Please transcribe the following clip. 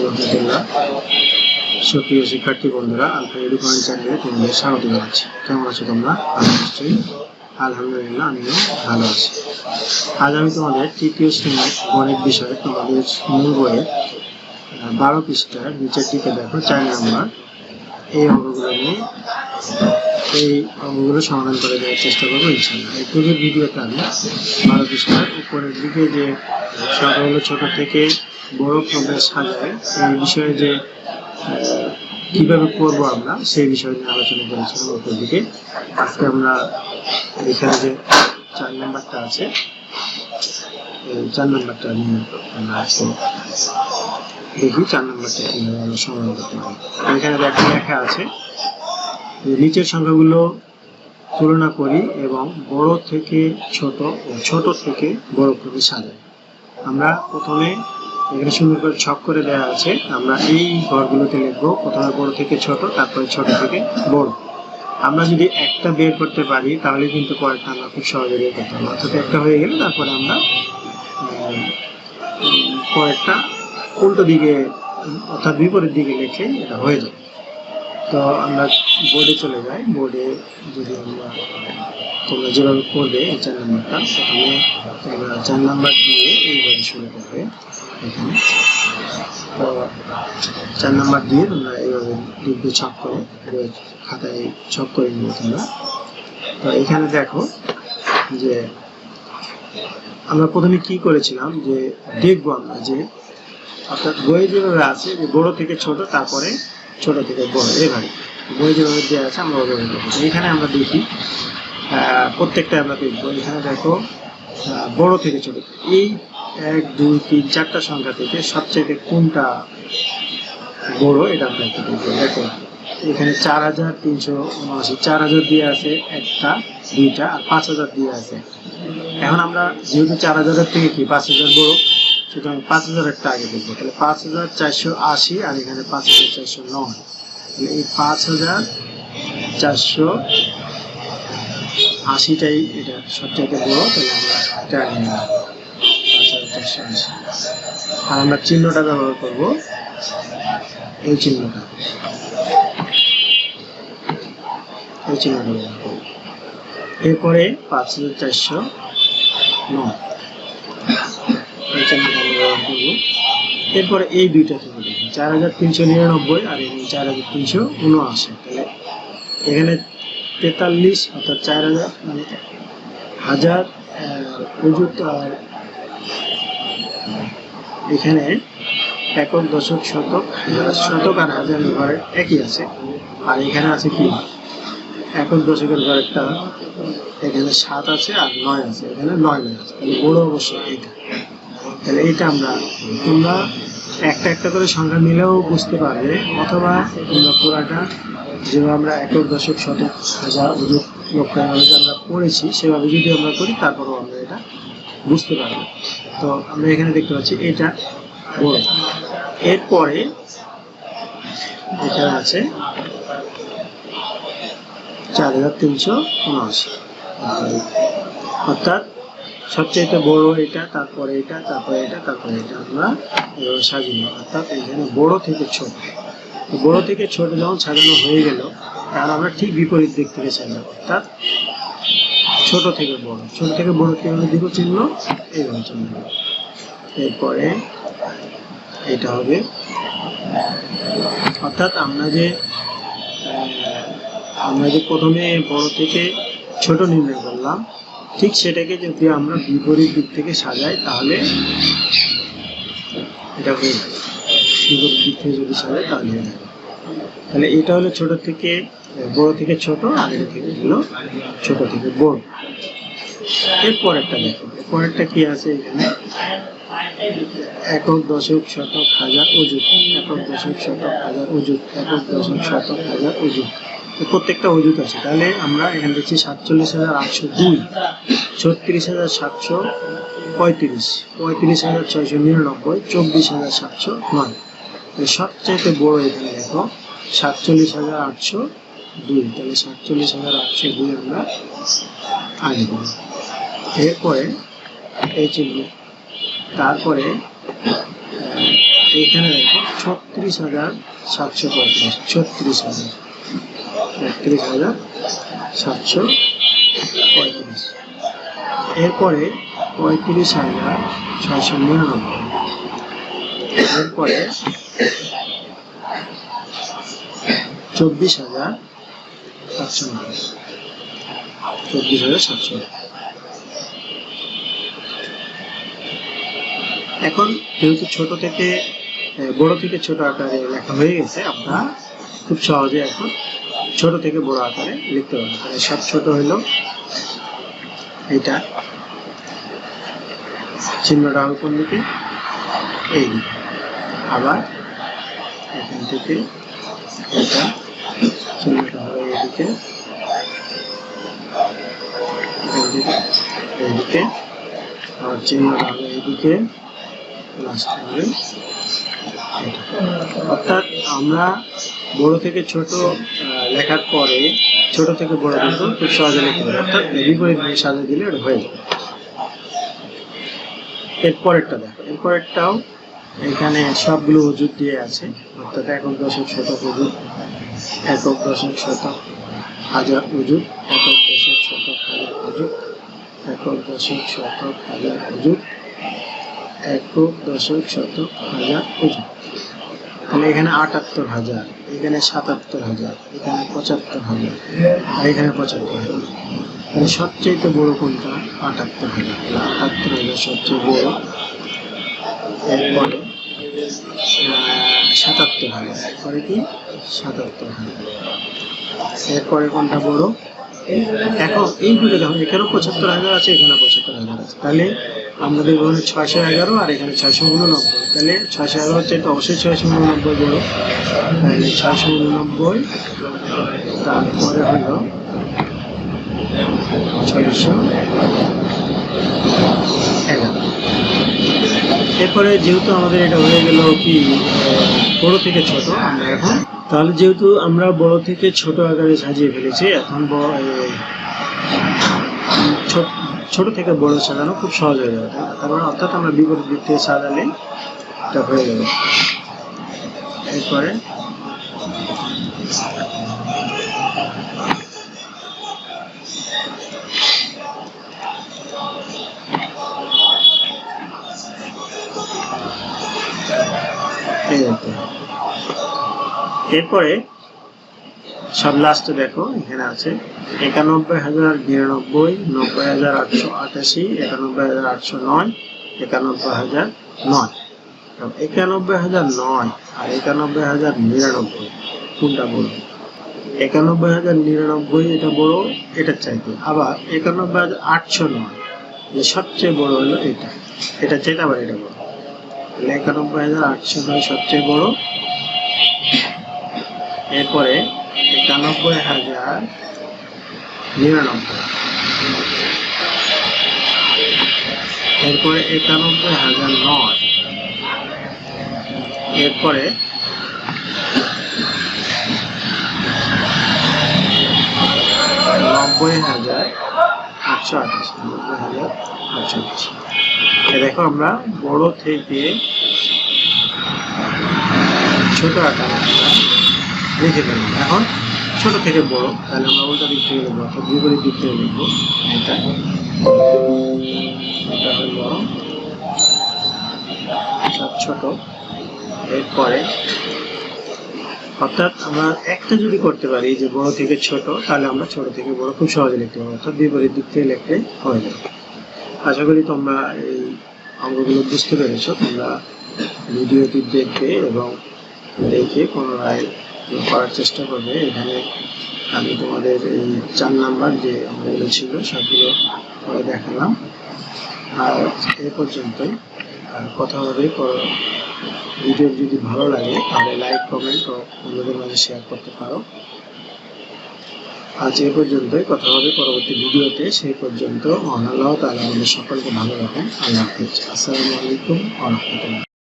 রহমতুল্লাহ। সুপ্রিয় শিক্ষার্থী বন্ধুরা, আলফা এডুকেশন চ্যানেলে তোমাদের স্বাগত জানাচ্ছি। কেমন আছো তোমরা? নিশ্চয়ই আলহামদুলিল্লাহ, আমিও ভালো আছি। আজ আমি তোমাদের তৃতীয় শ্রেণীর গণিত বিষয়ে তোমাদের মূল বইয়ের 12 পৃষ্ঠার নিচের দিকে দেখো 4 নম্বর এই অঙ্কগুলো সমাধান করে দেওয়ার চেষ্টা করবো ইনশাআল্লাহ। এই পূর্বের ভিডিওতে আমি 12 পৃষ্ঠার উপরের দিকে যে সংখ্যাগুলো ছোট থেকে বড় ক্রমে সাজায় এই বিষয়ে যে কিভাবে করবো আমরা সেই বিষয় নিয়ে আলোচনা করেছিলাম উপর দিকে। আজকে আমরা এখানে যে 4 নম্বরটা আছে, 4 নম্বরটা নিয়ে আমরা আজকে দেখি 4 নম্বরটা কিভাবে আমরা সমাধান করতে পারি। এখানে লেখা আছে নিচের সংখ্যাগুলো তুলনা করি এবং বড় থেকে ছোট ও ছোট থেকে বড় ক্রমে সাজাই। আমরা প্রথমে এখানে সুন্দর করে ছক করে দেওয়া আছে, আমরা এই ঘরগুলোতে লিখবো প্রথমে বড় থেকে ছোট, তারপরে ছোট থেকে বড়। আমরা যদি একটা বের করতে পারি তাহলে কিন্তু পরেরটা আমরা খুব সহজে বের করতে পারবো। অর্থাৎ একটা হয়ে গেলে তারপরে আমরা পরেরটা উল্টো দিকে অর্থাৎ বিপরীত দিকে লিখে এটা হয়ে যাবে। তো আমরা বোর্ডে চলে যাই। বোর্ডে যদি তোমরা যেভাবে করবে এই 4 নম্বরটা, প্রথমে তোমরা 4 নম্বর দিয়ে এইভাবে শুরু করবে। এখানে তো 4 নম্বর দিয়ে তোমরা এইভাবে লিখবে ছক করে, খাতায় ছক করে নিবে তোমরা। তো এখানে দেখো যে আমরা প্রথমে কি করেছিলাম যে দেখবো আমরা যে অর্থাৎ বই যেভাবে আছে যে বড় থেকে ছোট, তারপরে ছোট থেকে বড়, এভাবে বই যেভাবে দেওয়া আছে আমরা ওভাবে দেখবো। এখানে আমরা দেখি প্রত্যেকটা আমরা দেখবো। এখানে দেখো বড় থেকে ছোট, এই 1 2 3 4টা সংখ্যা থেকে সবচেয়ে কোনটা বড় এটা আমরা একটু দেখবো। দেখো এখানে 4379, 4000 দিয়ে আছে একটা, দুইটা, আর 5000 দিয়ে আছে। এখন আমরা যেহেতু 4000 থেকে কি 5000 বড়, সুতরাং 5000 একটা আগে দেখবো। তাহলে 5480 আর এখানে 5409, এই 5480টাই এটা সবচেয়ে বড়। তাহলে আমরা এটা আগে নিলাম 5480, আর আমরা চিহ্নটা ব্যবহার করব এই চিহ্নটা, এই চিহ্নটা ব্যবহার করব। এরপরে 5409 এই চিহ্নটা ব্যবহার করব। এরপরে এই দুইটা থেকে দেখুন 4399 আর এখানে 4379। তাহলে এখানে 43 অর্থাৎ 4000 মানে 1000 প্রযুক্ত, আর এখানে একক দশক শতক, শতক আর হাজার ঘর একই আছে। আর এখানে আছে কি একক দশকের ঘর একটা, এখানে 7 আছে আর 9 আছে, এখানে 9 আছে। তাহলে বড় অবশ্যই এইটা। তাহলে এইটা আমরা তোমরা একটা একটা করে সংখ্যা নিলেও বুঝতে পারবে, অথবা তোমরা পুরাটা যেভাবে আমরা একক দশক শতক হাজার অযুত লক্ষ আমরা পড়েছি সেভাবে যদি আমরা করি তারপরেও আমরা এটা বুঝতে পারবো। তো আমরা এখানে দেখতে পাচ্ছি এটা বড়। এরপরে এখানে আছে 4379, অর্থাৎ সবচেয়ে বড় এটা, তারপরে এটা, তারপরে এটা, তারপরে এটা আমরা সাজিয়ে। অর্থাৎ এখানে বড় থেকে ছোট, বড় থেকে ছোট যখন সাজানো হয়ে গেল তাহলে আমরা ঠিক বিপরীত দিক থেকে সাজাবো। অর্থাৎ ছোট থেকে বড়, ছোট থেকে বড় কিভাবে দিব চিহ্ন, এইভাবে চিহ্ন। এরপরে এটা হবে, অর্থাৎ আমরা যে প্রথমে বড় থেকে ছোট নির্ণয় করলাম, ঠিক সেটাকে যদি আমরা বিপরীত দিক থেকে সাজাই তাহলে এটা হয়ে যাবে। বিপরীত দিক থেকে যদি সাজাই তাহলে হয়ে যাবে। তাহলে এটা হলো ছোট থেকে বড় থেকে ছোট, আর এটা থেকে হলো ছোট থেকে বড়। এরপরেরটা দেখো, এরপরেরটা কি আছে এখানে একক দশক শতক হাজার অযুত, একক দশক শতক হাজার অযুত, একক দশক শতক হাজার অযুত, প্রত্যেকটা অযুত আছে। তাহলে আমরা এখানে দেখছি 47,802, 36,735, 35,699, 24,709। সবচেয়ে বড় এখানে দেখো 47,802, তাহলে 47,802 আমরা আগে দেব। এরপরে এই চিহ্ন, তারপরে এইখানে দেখো 36,735, 36,735। এরপরে 35,699, এরপরে 24,790। এখন যেহেতু ছোট থেকে বড় থেকে ছোট আকারে লেখা হয়ে গেছে, আমরা খুব সহজে এখন ছোট থেকে বড় আকারে লিখতে পারবো। তাহলে সব ছোট হলো এটা, চিহ্নটা হবে কোন দিকে, এই দিকে। আবার এখান থেকে এটা চিহ্নটা হবে এইদিকে, এখান থেকে এইদিকে, আবার চিহ্নটা হবে এইদিকে, লাস্ট হবে এটা। অর্থাৎ আমরা বড় থেকে ছোট লেখার পরে ছোট থেকে বড় কিন্তু খুব সহজে লিখতে পারি, অর্থাৎ বিপরীত দিয়ে সাজিয়ে দিলে ওটা হয়ে যাবে। এরপরেরটা দেখো, এরপরেরটাও এখানে সবগুলো অজুত দিয়ে আছে, অর্থাৎ একক দশক শতক অজুত, একক দশক শতক হাজার অজুত, একক দশক শতক হাজার অজুত, একক দশক শতক হাজার অজুত, একক দশক শতক হাজার অজুত। তাহলে এখানে ৭৮,০০০, এখানে ৭৭,০০০, এখানে ৭৫,০০০, আর এখানে ৭৫,০০০। তাহলে সবচেয়ে বড় কোনটা? ৭৮,০০০। ৭৮,০০০ সবচেয়ে বড়। এরপরে ৭৭,০০০, এরপরে কি ৭৭,০০০। এরপরে কোনটা বড়? এখন এই দুটো দেখো, এখানেও ৭৫,০০০ আছে, এখানে ৭৫,০০০ আছে। তাহলে আমাদের এখানে ৬১১ আর এখানে ৬৮৯। তাহলে ৬১১ হচ্ছে এটা, অবশ্যই ৬৮৯ বড়। তাহলে ৬৮৯, তারপরে হলো ৬১১। এরপরে যেহেতু আমাদের এটা হয়ে গেল কি বড় থেকে ছোট, আমরা এখন তাহলে যেহেতু আমরা বড় থেকে ছোট আকারে সাজিয়ে ফেলেছি, এখন ছোট থেকে বড় সাজানো খুব সহজ হয়ে যাবে। তারপরে অর্থাৎ আমরা বিপরীত দিক থেকে সাজালে এটা হয়ে যাবে। এরপরে এরপরে সব লাস্টে দেখো এখানে আছে ৯১,০৯৯, ৯০,৮৮৮, ৯১,৮০৯, ৯১,০০৯। ৯১,০০৯ আর ৯১,০৯৯ কোনটা বড়? ৯১,০৯৯ এটা বড় এটার চাইতে। আবার ৯১,৮০৯ সবচেয়ে বড় হলো এটা, এটা চাইতে আবার এটা বড়। ৯১,৮০৯ সবচেয়ে বড়। এরপরে ৯১,০৯৯, এরপরে ৯১,০০৯, এরপরে ৯০,৮৮৮, ৯০,৮৮৮। দেখো আমরা বড় থেকে ছোট আকারে লিখে ফেলবো। এখন ছোট থেকে বড়, তাহলে আমরা উল্টা দিক থেকে লিখবো, অর্থাৎ বিপরীত দিক থেকে লিখবো। এটা হলো ছোট। এরপরে অর্থাৎ আমরা একটা যদি করতে পারি যে বড় থেকে ছোট, তাহলে আমরা ছোট থেকে বড় খুব সহজে লিখতে পারবো, অর্থাৎ বিপরীত দিক থেকে লিখলে হয়ে যাবে। আশা করি তোমরা এই অঙ্কগুলো বুঝতে পেরেছো। তোমরা ভিডিওটি দেখবে এবং দেখে পুনরায় করার চেষ্টা করবে। এখানে আমি তোমাদের এই ৪ নাম্বার যে অঙ্কগুলো ছিল সবগুলো করে দেখালাম। আর এ পর্যন্তই, কথা হবে। ভিডিও যদি ভালো লাগে তাহলে লাইক, কমেন্ট ও অন্যদের মাঝে শেয়ার করতে পারো। আজ এ পর্যন্তই, কথা হবে পরবর্তী ভিডিওতে। সেই পর্যন্ত মহান আল্লাহ তাআলা আমাদের সকলকে ভালো রাখেন। আল্লাহ হাফেজ। আসসালামু আলাইকুম ওয়া রাহমাতুল্লাহ।